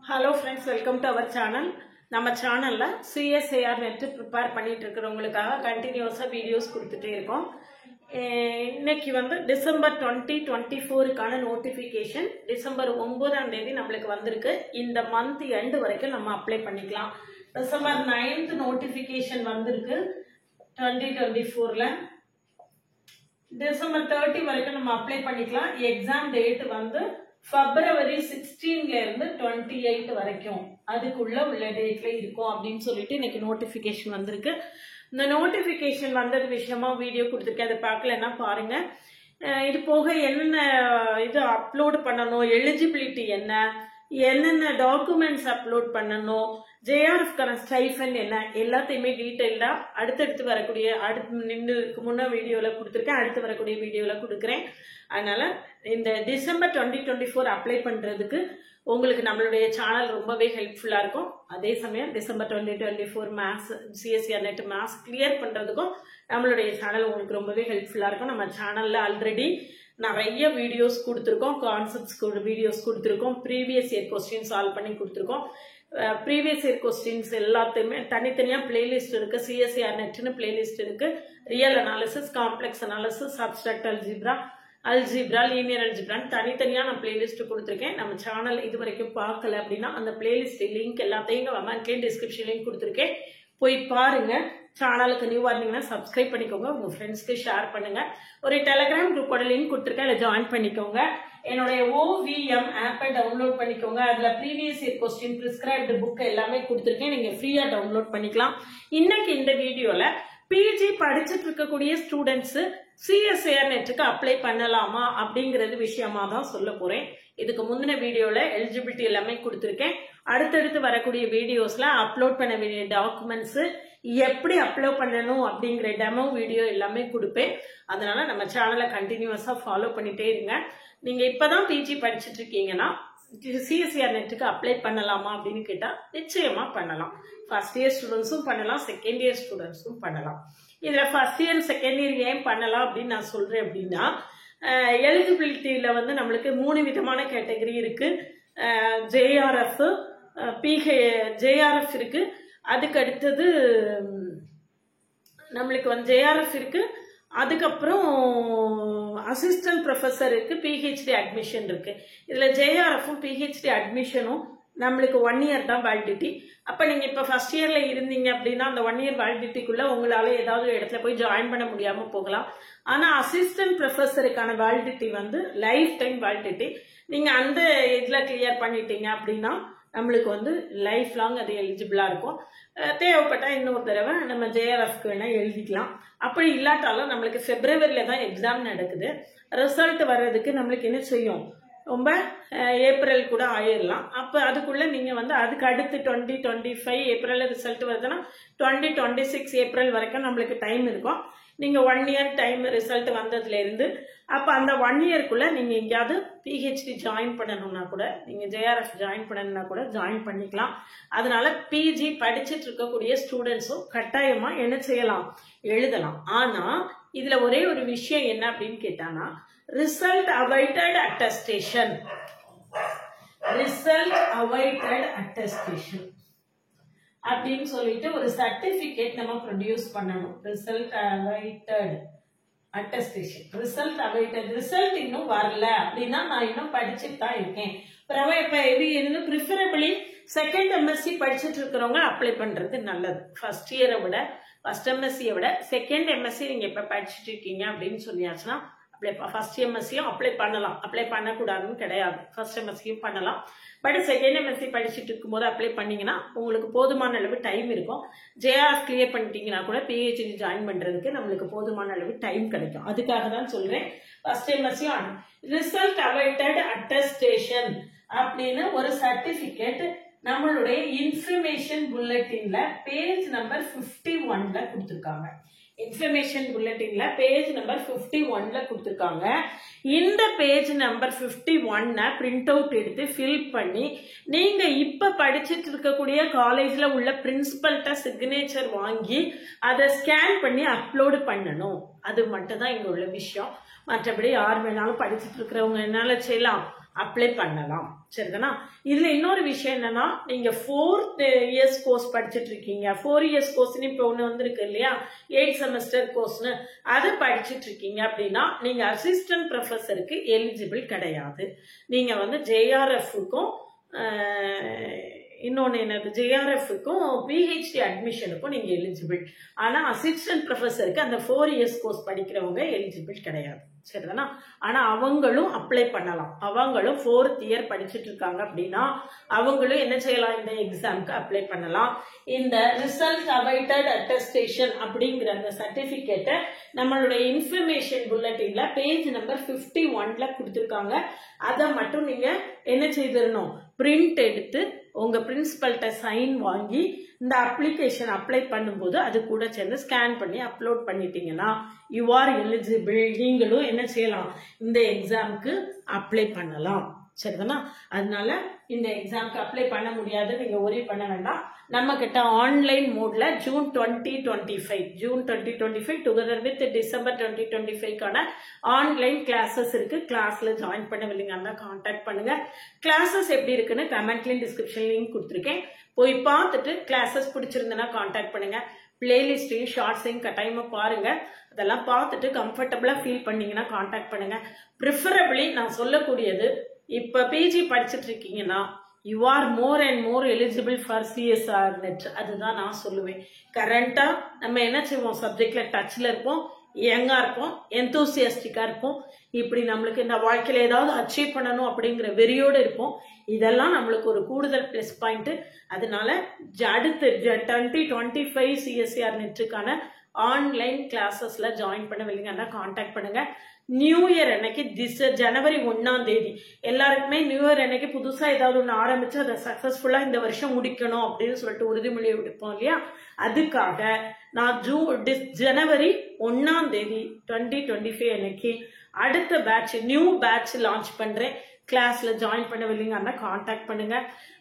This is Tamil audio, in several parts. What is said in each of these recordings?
Hello friends, welcome to our channel. நம்ம சேனல்ல CSIR net prepare பண்ணிட்டு இருக்கறவங்களுக்காக கண்டினியூஸா வீடியோஸ் கொடுத்துட்டே இருக்கோம். இன்னைக்கு வந்து டிசம்பர் 2024 க்கான நோட்டிஃபிகேஷன் டிசம்பர் 9ஆம் தேதி நமக்கு வந்திருக்கு. இந்த மந்த் எண்ட் வரைக்கும் நம்ம அப்ளை பண்ணிக்கலாம். டிசம்பர் 9th நோட்டிஃபிகேஷன் வந்திருக்கு 2024ல. டிசம்பர் 30 வரைக்கும் நம்ம அப்ளை பண்ணிக்கலாம். எக்ஸாம் டேட் வந்து February 16ல இருந்து 28 வரைக்கும் அதுக்குள்ள உள்ள டேட்ல இருக்கும் அப்படின்னு சொல்லிட்டு இன்னைக்கு நோட்டிஃபிகேஷன் வந்திருக்கு. இந்த நோட்டிஃபிகேஷன் வந்தது விஷயமா வீடியோ கொடுத்துருக்கேன், அதை பார்க்கலன்னா பாருங்க. இது போக என்னென்ன இது அப்லோட் பண்ணணும், எலிஜிபிலிட்டி என்னென்ன டாக்குமெண்ட்ஸ் அப்லோட் பண்ணணும், JRF ஸ்டைஃபண்ட் என்ன, எல்லாத்தையுமே டீட்டெயிலா அடுத்தடுத்து வரக்கூடிய முன்ன வீடியோல கொடுத்துருக்கேன், அடுத்து வரக்கூடிய வீடியோல கொடுக்குறேன். அதனால இந்த டிசம்பர் 2024 அப்ளை பண்றதுக்கு உங்களுக்கு நம்மளுடைய சேனல் ரொம்பவே ஹெல்ப்ஃபுல்லா இருக்கும். அதே சமயம் December 2024 maths CSIR net maths clear பண்றதுக்கும் நம்மளுடைய சேனல் உங்களுக்கு ரொம்பவே ஹெல்ப்ஃபுல்லா இருக்கும். நம்ம சேனல்ல ஆல்ரெடி நிறைய வீடியோஸ் கொடுத்துருக்கோம், கான்செப்ட்ஸ் வீடியோஸ் கொடுத்துருக்கோம், ப்ரீவியஸ் இயர் கொஸ்டின் சால்வ் பண்ணி கொடுத்துருக்கோம். ப்ரீவியஸ் இயர் கொஸ்டின்ஸ் எல்லாத்தையுமே தனித்தனியா பிளேலிஸ்ட் இருக்கு. CSIR netன்னு பிளேலிஸ்ட் இருக்கு. Real analysis, complex analysis, abstract algebra, linear அல்ஜிப்ரான்னு தனித்தனியா நான் பிளேலிஸ்ட் கொடுத்துருக்கேன். நம்ம சேனல் இது வரைக்கும் பார்க்கல அப்படின்னா அந்த பிளேலிஸ்ட் லிங்க் எல்லாத்தையும் கமெண்ட்லயும் டிஸ்கிரிப்ஷன்லயும் கொடுத்துருக்கேன், போய் பாருங்க. சேனலுக்கு நியூவா இருந்தீங்கன்னா சப்ஸ்கிரைப் பண்ணிக்கோங்க, உங்க ஃப்ரெண்ட்ஸ்க்கு ஷேர் பண்ணுங்க. ஒரு டெலிகிராம் குரூப்போட லிங்க் கொடுத்துருக்கேன், அதில் ஜாயின் பண்ணிக்கோங்க. என்னுடைய OVM ஆப்பை டவுன்லோட் பண்ணிக்கோங்க. அதுல previous year question, prescribed book எல்லாமே கொடுத்துருக்கேன், நீங்க ஃப்ரீயா டவுன்லோட் பண்ணிக்கலாம். இன்னைக்கு இந்த வீடியோல PG படிச்சுட்டு இருக்கக்கூடிய ஸ்டூடெண்ட்ஸ் CSIR நெட்டுக்கு அப்ளை பண்ணலாமா அப்படிங்கறது விஷயமா தான் சொல்ல போறேன். இதுக்கு முந்தின வீடியோல எலிஜிபிலிட்டி எல்லாமே கொடுத்துருக்கேன். அடுத்தடுத்து வரக்கூடிய வீடியோஸ்ல அப்லோட் பண்ண வேண்டிய டாக்குமெண்ட்ஸ் எப்படி அப்லோட் பண்ணணும் அப்படிங்கிற டெமோ வீடியோ எல்லாமே கொடுப்பேன். அதனால நம்ம சேனலை கண்டினியூஸா ஃபாலோ பண்ணிட்டே இருங்க. நீங்க இப்பதான் PG படிச்சுட்டு இருக்கீங்கன்னா CSIR நெட்டுக்கு அப்ளை பண்ணலாமா அப்படின்னு கேட்டா நிச்சயமா பண்ணலாம். ஃபர்ஸ்ட் இயர் ஸ்டூடெண்ட்ஸும் பண்ணலாம், செகண்ட் இயர் ஸ்டூடெண்ட்ஸும் பண்ணலாம். இதுல ஃபர்ஸ்ட் இயர் செகண்ட் இயர் ஏன் பண்ணலாம் அப்படின்னு நான் சொல்றேன் அப்படின்னா, எலிஜிபிலிட்டியில வந்து நம்மளுக்கு 3 விதமான கேட்டகரி இருக்கு. JRF, JRF இருக்கு. அதுக்கு அடுத்தது நம்மளுக்கு வந்து JRF இருக்கு. அதுக்கப்புறம் அசிஸ்டன்ட் ப்ரொஃபஸர் இருக்கு, PhD அட்மிஷன் இருக்கு. இதுல JRFும் PhD அட்மிஷனும் நம்மளுக்கு 1 இயர் தான் வேலிடிட்டி. அப்ப நீங்க இப்ப ஃபர்ஸ்ட் இயர்ல இருந்தீங்க அப்படின்னா அந்த 1 இயர் வேலிடிட்டிக்குள்ள உங்களால ஏதாவது இடத்துல போய் ஜாயின் பண்ண முடியாம போகலாம். ஆனா அசிஸ்டன்ட் ப்ரொஃபஸருக்கான வேலிடிட்டி வந்து லைஃப் டைம் வேலிடிட்டி. நீங்க அந்த இதுல கிளியர் பண்ணிட்டீங்க அப்படின்னா நம்மளுக்கு வந்து லைஃப் லாங் அது எலிஜிபிளா இருக்கும். தேவைப்பட்டா இன்னொரு தடவை நம்ம JRFக்கு வேணா எழுதிக்கலாம். அப்படி இல்லாட்டாலும் நம்மளுக்கு Februaryல தான் எக்ஸாம் நடக்குது. ரிசல்ட் வர்றதுக்கு நம்மளுக்கு என்ன செய்யும், ரொம்ப ஏப்ரல் கூட ஆயிடலாம். அப்ப அதுக்குள்ள நீங்க வந்து அதுக்கு அடுத்து 2025 ஏப்ரல்ல ரிசல்ட் வருதுன்னா 2026 ஏப்ரல் வரைக்கும் நம்மளுக்கு டைம் இருக்கும். நீங்க 1 இயர் டைம் ரிசல்ட் வந்ததுல இருந்து அப்ப அந்த 1 இயர்க்குள்ள நீங்க எங்கேயாவது PhD ஜாயின் பண்ணணும்னா கூட, நீங்க JRF ஜாயின் பண்ணணும்னா கூட ஜாயின் பண்ணிக்கலாம். அதனால PG படிச்சுட்டு இருக்கக்கூடிய ஸ்டூடெண்ட்ஸும் கட்டாயமா என்ன செய்யலாம், எழுதலாம். ஆனா இதுல ஒரே ஒரு விஷயம் என்ன அப்படின்னு கேட்டானா, ரிசல்ட் அவைட்டட் அட்டஸ்டேஷன் அப்படின்னு சொல்லிட்டு ஒரு சர்டிபிகேட் நம்ம ப்ரொடியூஸ் பண்ணணும். ரிசல்ட் அவைட்டட் அட்டஸ்டேஷன், ரிசல்ட் இன்னும் வரல அப்படின்னா நான் இன்னும் படிச்சுட்டு தான் இருக்கேன். இது ப்ரிஃபரபிளி செகண்ட் MSc படிச்சுட்டு இருக்கிறவங்க அப்ளை பண்றது நல்லது. ஃபர்ஸ்ட் இயரை விட, ஃபர்ஸ்ட் MSc விட செகண்ட் MSc நீங்க இப்ப படிச்சுட்டு இருக்கீங்க அப்படின்னு சொல்லியாச்சுன்னா ஃபர்ஸ்ட் MScயும் அப்ளை பண்ணலாம். அப்ளை பண்ணக்கூடாதுன்னு கிடையாது, ஃபர்ஸ்ட் MScயும் பண்ணலாம். பட் செகண்ட் MSc படிச்சுட்டு இருக்கும்போது அப்ளை பண்ணீங்கன்னா உங்களுக்கு போதுமான அளவு டைம் இருக்கும். JRF கிளியர் பண்ணிட்டீங்கன்னா கூட PhD ஜாயின் பண்றதுக்கு நம்மளுக்கு போதுமான அளவு டைம் கிடைக்கும். அதுக்காக தான் சொல்றேன். ஃபர்ஸ்ட் MScயும் ரிசல்ட் அவைட்டட் அட்டஸ்டேஷன் அப்படின்னு ஒரு சர்டிபிகேட் நம்மளுடைய இன்ஃபர்மேஷன் புல்லட்டின்ல பேஜ் நம்பர் 51ல கொடுத்திருக்காங்க. இன்ஃபர்மேஷன் புல்லட்டின்ல பேஜ் நம்பர் 51ல கொடுத்திருக்காங்க. இந்த பேஜ் நம்பர் 51 பிரிண்ட் அவுட் எடுத்து ஃபில் பண்ணி நீங்க இப்ப படிச்சுட்டு இருக்கக்கூடிய காலேஜ்ல உள்ள பிரின்சிபல்ட்ட சிக்னேச்சர் வாங்கி அதை ஸ்கேன் பண்ணி அப்லோடு பண்ணணும். அது மட்டும் தான் இங்க உள்ள விஷயம். மற்றபடி யார் வேணாலும் படிச்சுட்டு இருக்கிறவங்க என்னால செய்யலாம், அப்ளை பண்ணலாம். சரிதானா? இதுல இன்னொரு விஷயம் என்னன்னா, நீங்க 4th இயர்ஸ் கோர்ஸ் படிச்சுட்டு இருக்கீங்க, 4 இயர்ஸ் கோர்ஸ்னு இப்போ ஒன்று வந்திருக்கு இல்லையா, 8 செமஸ்டர் கோர்ஸ்னு, அதை படிச்சுட்டு இருக்கீங்க அப்படின்னா நீங்க அசிஸ்டன்ட் ப்ரொஃபஸருக்கு எலிஜிபிள் கிடையாது. நீங்க வந்து ஜேஆர்எஃப்க்கும் இன்னொன்று என்னது ஜேஆர்எஃப்க்கும் பிஹெச்டி அட்மிஷனுக்கும் நீங்கள் எலிஜிபிள். ஆனால் அசிஸ்டன்ட் ப்ரொஃபஸருக்கு அந்த 4 இயர்ஸ் கோர்ஸ் படிக்கிறவங்க எலிஜிபிள் கிடையாது. சரிதானா? ஆனால் அவங்களும் அப்ளை பண்ணலாம். அவங்களும் 4th இயர் படிச்சுட்டு இருக்காங்க அப்படின்னா அவங்களும் என்ன செய்யலாம், இந்த எக்ஸாமுக்கு அப்ளை பண்ணலாம். இந்த ரிசல்ட் அவைட்டட் அட்டஸ்டேஷன் அப்படிங்கிற அந்த சர்டிஃபிகேட்டை நம்மளுடைய இன்ஃபர்மேஷன் புல்லட்டின்ல பேஜ் நம்பர் 51ல கொடுத்துருக்காங்க. அதை மட்டும் நீங்கள் என்ன செய்திடணும், பிரிண்ட் எடுத்து உங்க பிரின்சிபல்கிட்ட சைன் வாங்கி இந்த அப்ளிகேஷன் அப்ளை பண்ணும்போது அது கூட சேர்ந்து ஸ்கேன் பண்ணி அப்லோட் பண்ணிட்டீங்கன்னா யூ ஆர் எலிஜிபிள். நீங்களும் என்ன செய்யலாம், இந்த எக்ஸாமுக்கு அப்ளை பண்ணலாம். சரிதானா? அதனால இந்த எக்ஸாமுக்கு அப்ளை பண்ண முடியாது, நீங்க ஒரி பண்ண வேண்டாம். நம்ம கிட்ட ஆன்லைன் மோட்ல June 2025 together with December 2025 online classes இருக்கு. கிளாஸ்ல ஜாயின் பண்ணவில்லைங்கன்னா கான்டாக்ட் பண்ணுங்க. கிளாஸஸ் எப்படி இருக்குன்னு கமெண்ட்லயும் டிஸ்கிரிப்ஷன் லிங்க் கொடுத்துருக்கேன். போய் பார்த்துட்டு கிளாஸஸ் பிடிச்சிருந்தனா கான்டாக்ட் பண்ணுங்க. பிளேலிஸ்டையும் ஷார்ட்ஸையும் கட்டாயமா பாருங்க. அதெல்லாம் பார்த்துட்டு கம்ஃபர்டபுளா ஃபீல் பண்ணீங்கன்னா கான்டாக்ட் பண்ணுங்க. ப்ரிஃபரபிளி நான் சொல்லக்கூடியது, இப்ப பிஜி படிச்சுட்டு இருக்கீங்கன்னா you are more and more eligible for CSR net. அதுதான் நான் சொல்லுவேன். கரண்டா நம்ம என்ன செய்வோம், சப்ஜெக்ட்ல டச்ல இருப்போம், யங்கா இருப்போம், எந்தூசியாஸ்டிக்கா இருப்போம். இப்படி நம்மளுக்கு இந்த வாழ்க்கையில ஏதாவது அச்சீவ் பண்ணணும் அப்படிங்கிற வெறியோடு இருப்போம். இதெல்லாம் நம்மளுக்கு ஒரு கூடுதல் பிளஸ் பாயிண்ட். அதனால அடுத்து 2025 சிஎஸ்ஆர் நெட்டுக்கான ஆன்லைன் கிளாஸஸ்ல ஜாயின் பண்ணவில்லைங்கன்னா கான்டாக்ட் பண்ணுங்க. நியூ இயர் அன்னைக்கு ஜனவரி 1ஆம் தேதி எல்லாருக்குமே நியூ இயர் அன்னைக்கு புதுசா ஏதாவது ஒன்று ஆரம்பிச்சு அதை சக்சஸ்ஃபுல்லா இந்த வருஷம் முடிக்கணும் அப்படின்னு சொல்லிட்டு உறுதிமொழி எடுப்போம் இல்லையா, அதுக்காக நான் ஜனவரி 1ஆம் தேதி 2025 அன்னைக்கு அடுத்த பேட்ச் நியூ பேட்ச் லான்ச் பண்றேன். கிளாஸ்ல ஜாயின் பண்ணவில்லைங்கன்னா கான்டாக்ட் பண்ணுங்க.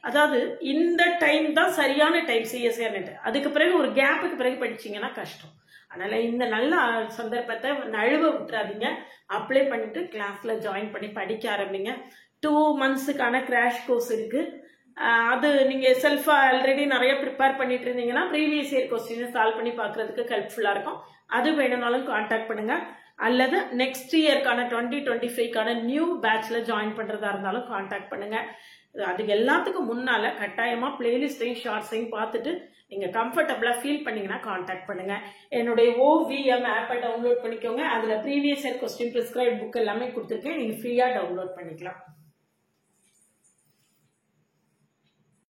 அதாவது இந்த டைம் தான் சரியான டைம் சிஎஸ்ஆர் நெட். அதுக்கு பிறகு ஒரு கேப்புக்கு பிறகு படிச்சீங்கன்னா கஷ்டம். அதனால இந்த நல்ல சந்தர்ப்பத்தை நழுவ விட்டுறாதீங்க. அப்ளை பண்ணிட்டு கிளாஸ்ல ஜாயின் பண்ணி படிக்க ஆரம்பிங்க. 2 monthsக்கான கிராஷ் கோர்ஸ் இருக்கு. அது நீங்க செல்ஃபா ஆல்ரெடி நிறைய ப்ரிப்பேர் பண்ணிட்டு இருந்தீங்கன்னா ப்ரீவியஸ் இயர் கொஸ்டின் சால்வ் பண்ணி பார்க்கறதுக்கு ஹெல்ப்ஃபுல்லா இருக்கும். அது வேணும்னாலும் கான்டாக்ட் பண்ணுங்க. அல்லது நெக்ஸ்ட் இயர்க்கான 2025க்கான நியூ பேட்ச்ல ஜாயின் பண்றதா இருந்தாலும் கான்டாக்ட் பண்ணுங்க. அதுக்கு எல்லாத்துக்கும் முன்னால கட்டாயமா பிளேலிஸ்டையும் ஷார்ட்ஸையும் பார்த்துட்டு நீங்க கம்ஃபர்டபுளா ஃபீல் பண்ணீங்கன்னா கான்டாக்ட் பண்ணுங்க. என்னுடைய OVM ஆப்பை டவுன்லோட் பண்ணிக்கோங்க. அதுல previous year question prescribe book எல்லாமே கொடுத்துருக்கேன். நீங்க ஃப்ரீயா டவுன்லோட் பண்ணிக்கலாம்.